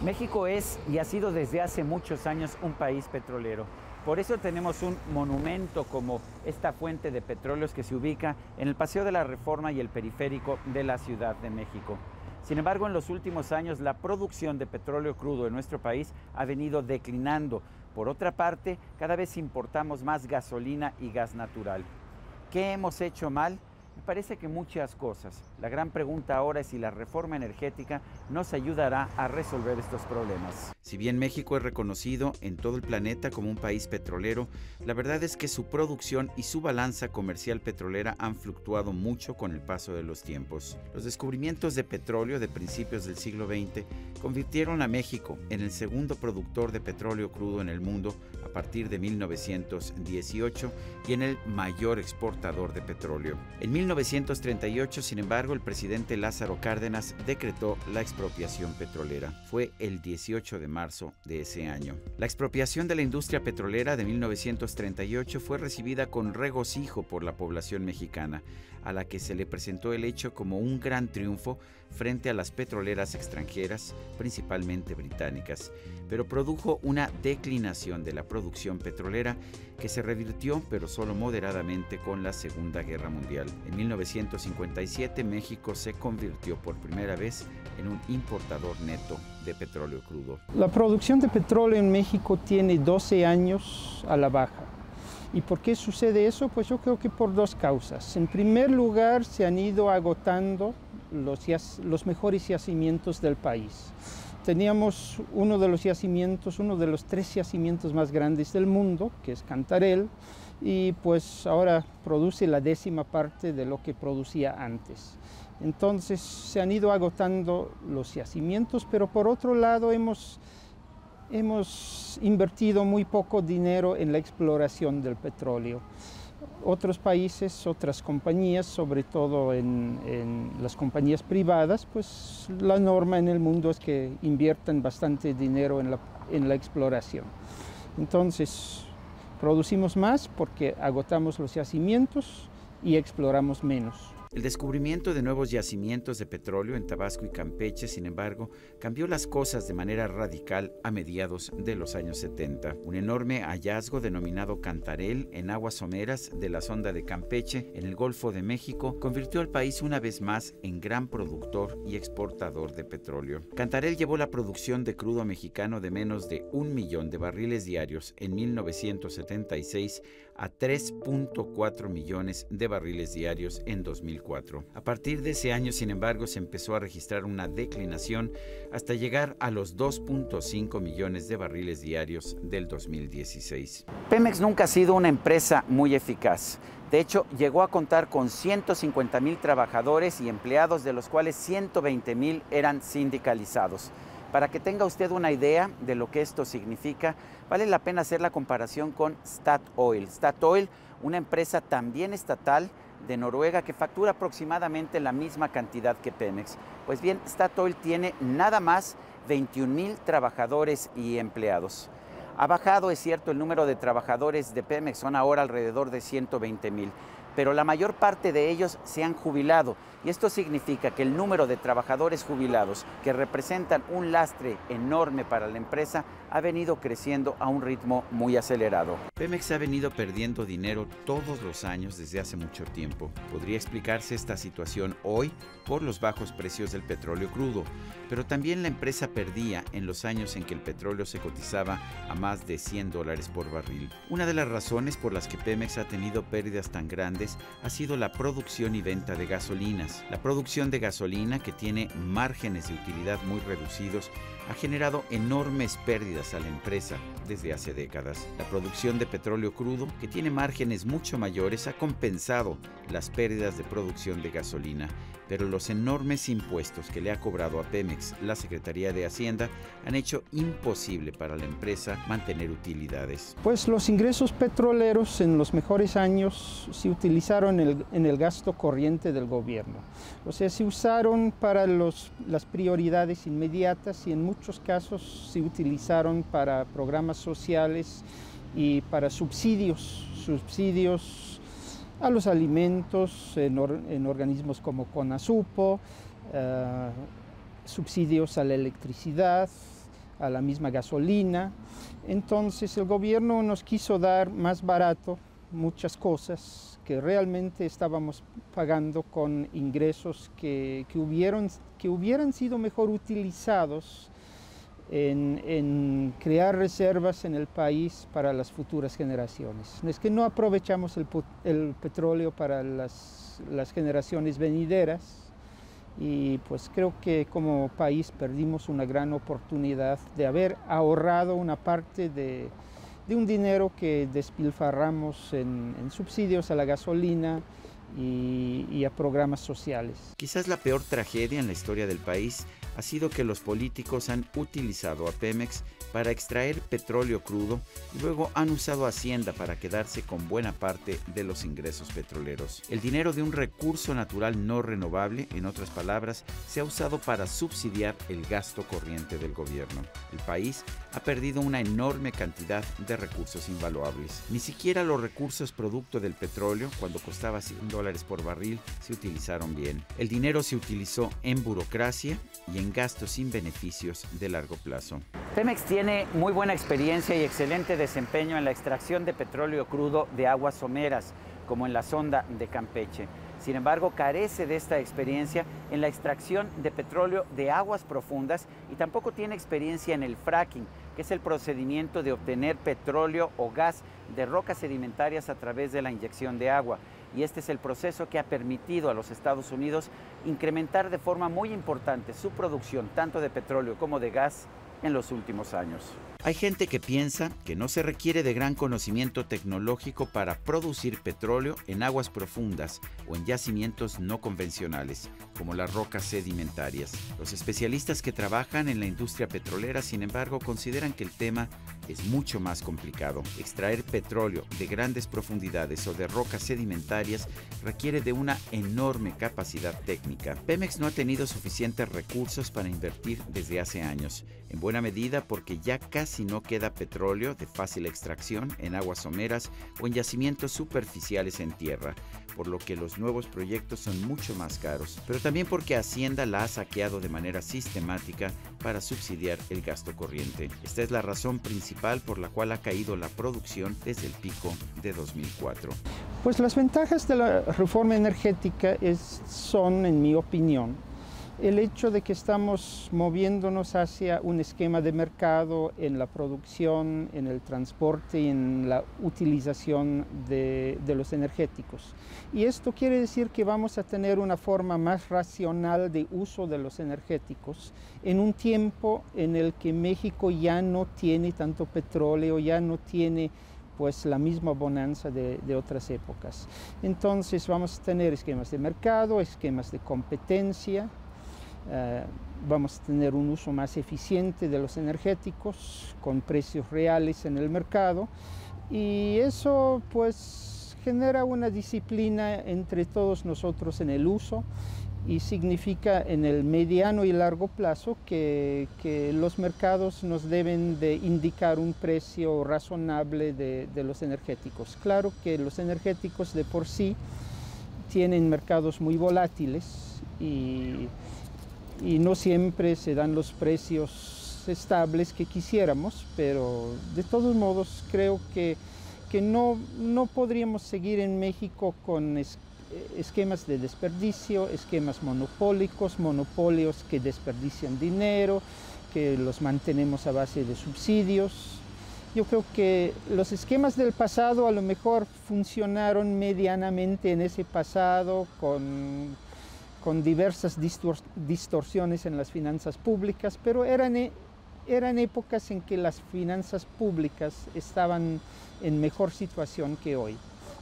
México es y ha sido desde hace muchos años un país petrolero. Por eso tenemos un monumento como esta fuente de petróleos que se ubica en el Paseo de la Reforma y el periférico de la Ciudad de México. Sin embargo, en los últimos años la producción de petróleo crudo en nuestro país ha venido declinando. Por otra parte, cada vez importamos más gasolina y gas natural. ¿Qué hemos hecho mal? Me parece que muchas cosas. La gran pregunta ahora es si la reforma energética nos ayudará a resolver estos problemas. Si bien México es reconocido en todo el planeta como un país petrolero, la verdad es que su producción y su balanza comercial petrolera han fluctuado mucho con el paso de los tiempos. Los descubrimientos de petróleo de principios del siglo XX convirtieron a México en el segundo productor de petróleo crudo en el mundo a partir de 1918 y en el mayor exportador de petróleo. En 1938, sin embargo, el presidente Lázaro Cárdenas decretó la expropiación petrolera. Fue el 18 de marzo de ese año. La expropiación de la industria petrolera de 1938 fue recibida con regocijo por la población mexicana, a la que se le presentó el hecho como un gran triunfo frente a las petroleras extranjeras, principalmente británicas, pero produjo una declinación de la producción petrolera que se revirtió, pero solo moderadamente, con la Segunda Guerra Mundial. En 1957, México se convirtió por primera vez en un importador neto de petróleo crudo. La producción de petróleo en México tiene 12 años a la baja. ¿Y por qué sucede eso? Pues yo creo que por dos causas. En primer lugar, se han ido agotando los mejores yacimientos del país. Teníamos uno de los 3 yacimientos más grandes del mundo, que es Cantarell, y pues ahora produce la 10ª parte de lo que producía antes. Entonces se han ido agotando los yacimientos, pero por otro lado hemos invertido muy poco dinero en la exploración del petróleo. Otros países, otras compañías, sobre todo en las compañías privadas, pues la norma en el mundo es que inviertan bastante dinero en la exploración. Entonces, producimos más porque agotamos los yacimientos y exploramos menos. El descubrimiento de nuevos yacimientos de petróleo en Tabasco y Campeche, sin embargo, cambió las cosas de manera radical a mediados de los años 70. Un enorme hallazgo denominado Cantarell en aguas someras de la sonda de Campeche, en el Golfo de México, convirtió al país una vez más en gran productor y exportador de petróleo. Cantarell llevó la producción de crudo mexicano de menos de 1 millón de barriles diarios en 1976 a 3.4 millones de barriles diarios en 2004. A partir de ese año, sin embargo, se empezó a registrar una declinación hasta llegar a los 2.5 millones de barriles diarios del 2016. Pemex nunca ha sido una empresa muy eficaz. De hecho, llegó a contar con 150,000 trabajadores y empleados, de los cuales 120,000 eran sindicalizados. Para que tenga usted una idea de lo que esto significa, vale la pena hacer la comparación con Statoil. Statoil, una empresa también estatal de Noruega que factura aproximadamente la misma cantidad que Pemex. Pues bien, Statoil tiene nada más 21,000 trabajadores y empleados. Ha bajado, es cierto, el número de trabajadores de Pemex, son ahora alrededor de 120,000. Pero la mayor parte de ellos se han jubilado y esto significa que el número de trabajadores jubilados, que representan un lastre enorme para la empresa, ha venido creciendo a un ritmo muy acelerado. Pemex ha venido perdiendo dinero todos los años desde hace mucho tiempo. Podría explicarse esta situación hoy por los bajos precios del petróleo crudo, pero también la empresa perdía en los años en que el petróleo se cotizaba a más de $100 por barril. Una de las razones por las que Pemex ha tenido pérdidas tan grandes ha sido la producción y venta de gasolinas. La producción de gasolina, que tiene márgenes de utilidad muy reducidos, ha generado enormes pérdidas a la empresa desde hace décadas. La producción de petróleo crudo, que tiene márgenes mucho mayores, ha compensado las pérdidas de producción de gasolina, pero los enormes impuestos que le ha cobrado a Pemex la Secretaría de Hacienda han hecho imposible para la empresa mantener utilidades. Pues los ingresos petroleros en los mejores años se utilizaron en el gasto corriente del gobierno. O sea, se usaron para las prioridades inmediatas y en muchos casos se utilizaron para programas sociales y para subsidios a los alimentos en organismos como CONASUPO, subsidios a la electricidad a la misma gasolina. Entonces el gobierno nos quiso dar más barato muchas cosas que realmente estábamos pagando con ingresos que hubieran sido mejor utilizados en crear reservas en el país para las futuras generaciones. Es que no aprovechamos el petróleo para las generaciones venideras, y pues creo que como país perdimos una gran oportunidad de haber ahorrado una parte de un dinero que despilfarramos en subsidios a la gasolina y a programas sociales. Quizás la peor tragedia en la historia del país ha sido que los políticos han utilizado a Pemex para extraer petróleo crudo y luego han usado Hacienda para quedarse con buena parte de los ingresos petroleros. El dinero de un recurso natural no renovable, en otras palabras, se ha usado para subsidiar el gasto corriente del gobierno. El país ha perdido una enorme cantidad de recursos invaluables. Ni siquiera los recursos producto del petróleo, cuando costaba $100 por barril, se utilizaron bien. El dinero se utilizó en burocracia y en gastos sin beneficios de largo plazo. Pemex tiene muy buena experiencia y excelente desempeño en la extracción de petróleo crudo de aguas someras, como en la sonda de Campeche. Sin embargo, carece de esta experiencia en la extracción de petróleo de aguas profundas y tampoco tiene experiencia en el fracking, que es el procedimiento de obtener petróleo o gas de rocas sedimentarias a través de la inyección de agua. Y este es el proceso que ha permitido a los Estados Unidos incrementar de forma muy importante su producción, tanto de petróleo como de gas, en los últimos años. Hay gente que piensa que no se requiere de gran conocimiento tecnológico para producir petróleo en aguas profundas o en yacimientos no convencionales, como las rocas sedimentarias. Los especialistas que trabajan en la industria petrolera, sin embargo, consideran que el tema es mucho más complicado. Extraer petróleo de grandes profundidades o de rocas sedimentarias requiere de una enorme capacidad técnica. Pemex no ha tenido suficientes recursos para invertir desde hace años, en buena medida porque ya casi no queda petróleo de fácil extracción en aguas someras o en yacimientos superficiales en tierra, por lo que los nuevos proyectos son mucho más caros, pero también porque Hacienda la ha saqueado de manera sistemática para subsidiar el gasto corriente. Esta es la razón principal por la cual ha caído la producción desde el pico de 2004. Pues las ventajas de la reforma energética son, en mi opinión, el hecho de que estamos moviéndonos hacia un esquema de mercado en la producción, en el transporte y en la utilización de los energéticos. Y esto quiere decir que vamos a tener una forma más racional de uso de los energéticos en un tiempo en el que México ya no tiene tanto petróleo, ya no tiene pues la misma bonanza de otras épocas. Entonces vamos a tener esquemas de mercado, esquemas de competencia. Vamos a tener un uso más eficiente de los energéticos con precios reales en el mercado, y eso pues genera una disciplina entre todos nosotros en el uso, y significa en el mediano y largo plazo que los mercados nos deben de indicar un precio razonable de los energéticos. Claro que los energéticos de por sí tienen mercados muy volátiles y no siempre se dan los precios estables que quisiéramos, pero de todos modos creo que no podríamos seguir en México con esquemas de desperdicio, esquemas monopólicos, monopolios que desperdician dinero, que los mantenemos a base de subsidios. Yo creo que los esquemas del pasado a lo mejor funcionaron medianamente en ese pasado con diversas distorsiones en las finanzas públicas, pero eran épocas en que las finanzas públicas estaban en mejor situación que hoy.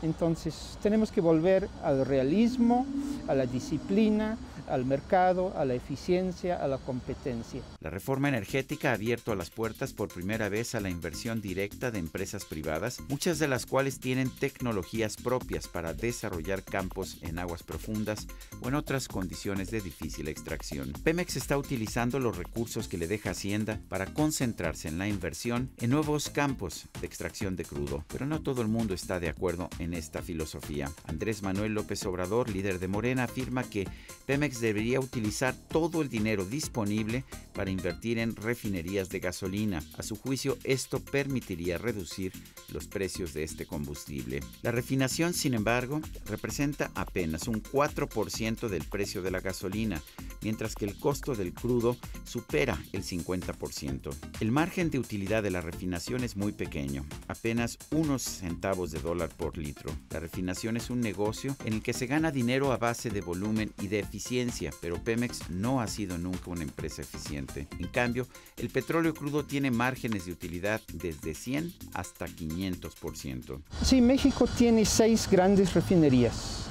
Entonces tenemos que volver al realismo, a la disciplina, al mercado, a la eficiencia, a la competencia. La reforma energética ha abierto las puertas por primera vez a la inversión directa de empresas privadas, muchas de las cuales tienen tecnologías propias para desarrollar campos en aguas profundas o en otras condiciones de difícil extracción. Pemex está utilizando los recursos que le deja Hacienda para concentrarse en la inversión en nuevos campos de extracción de crudo, pero no todo el mundo está de acuerdo en esta filosofía. Andrés Manuel López Obrador, líder de Morena, afirma que Pemex Pemex debería utilizar todo el dinero disponible para invertir en refinerías de gasolina. A su juicio, esto permitiría reducir los precios de este combustible. La refinación, sin embargo, representa apenas un 4% del precio de la gasolina, mientras que el costo del crudo supera el 50%. El margen de utilidad de la refinación es muy pequeño, apenas unos centavos de dólar por litro. La refinación es un negocio en el que se gana dinero a base de volumen y de eficiencia, pero Pemex no ha sido nunca una empresa eficiente. En cambio, el petróleo crudo tiene márgenes de utilidad desde 100 hasta 500%. Sí, México tiene 6 grandes refinerías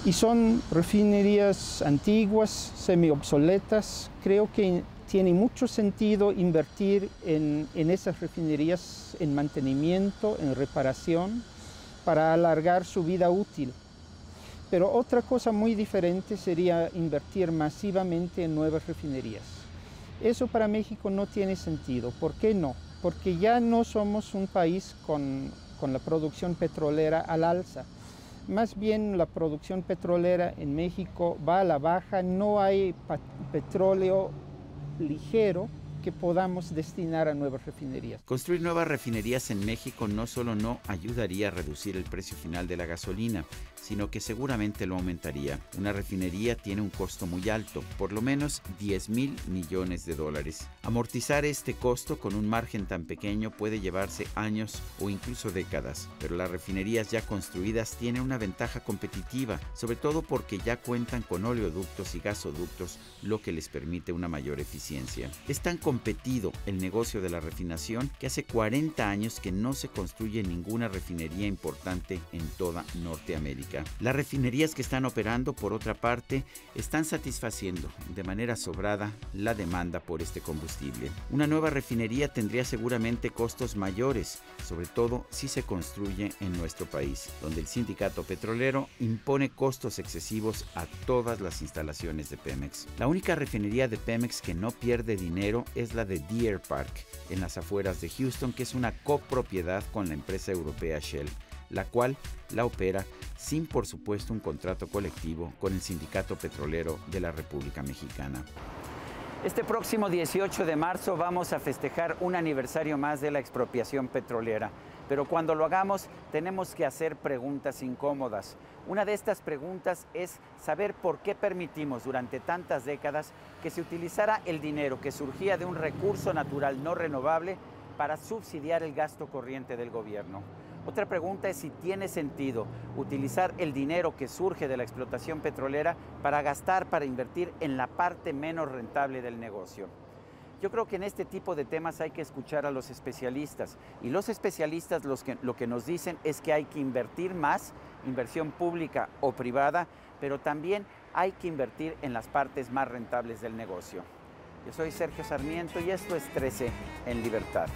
y son refinerías antiguas, semi-obsoletas. Creo que tiene mucho sentido invertir en esas refinerías en mantenimiento, en reparación, para alargar su vida útil. Pero otra cosa muy diferente sería invertir masivamente en nuevas refinerías. Eso para México no tiene sentido. ¿Por qué no? Porque ya no somos un país con la producción petrolera al alza. Más bien la producción petrolera en México va a la baja, no hay petróleo ligero que podamos destinar a nuevas refinerías. Construir nuevas refinerías en México no solo no ayudaría a reducir el precio final de la gasolina, sino que seguramente lo aumentaría. Una refinería tiene un costo muy alto, por lo menos $10,000 millones. Amortizar este costo con un margen tan pequeño puede llevarse años o incluso décadas, pero las refinerías ya construidas tienen una ventaja competitiva, sobre todo porque ya cuentan con oleoductos y gasoductos, lo que les permite una mayor eficiencia. Es tan competido el negocio de la refinación que hace 40 años que no se construye ninguna refinería importante en toda Norteamérica. Las refinerías que están operando, por otra parte, están satisfaciendo de manera sobrada la demanda por este combustible. Una nueva refinería tendría seguramente costos mayores, sobre todo si se construye en nuestro país, donde el sindicato petrolero impone costos excesivos a todas las instalaciones de Pemex. La única refinería de Pemex que no pierde dinero es la de Deer Park, en las afueras de Houston, que es una copropiedad con la empresa europea Shell, la cual la opera sin, por supuesto, un contrato colectivo con el Sindicato Petrolero de la República Mexicana. Este próximo 18 de marzo vamos a festejar un aniversario más de la expropiación petrolera. Pero cuando lo hagamos, tenemos que hacer preguntas incómodas. Una de estas preguntas es saber por qué permitimos durante tantas décadas que se utilizara el dinero que surgía de un recurso natural no renovable para subsidiar el gasto corriente del gobierno. Otra pregunta es si tiene sentido utilizar el dinero que surge de la explotación petrolera para invertir en la parte menos rentable del negocio. Yo creo que en este tipo de temas hay que escuchar a los especialistas, y los especialistas lo que nos dicen es que hay que invertir más, inversión pública o privada, pero también hay que invertir en las partes más rentables del negocio. Yo soy Sergio Sarmiento y esto es 13 en Libertad.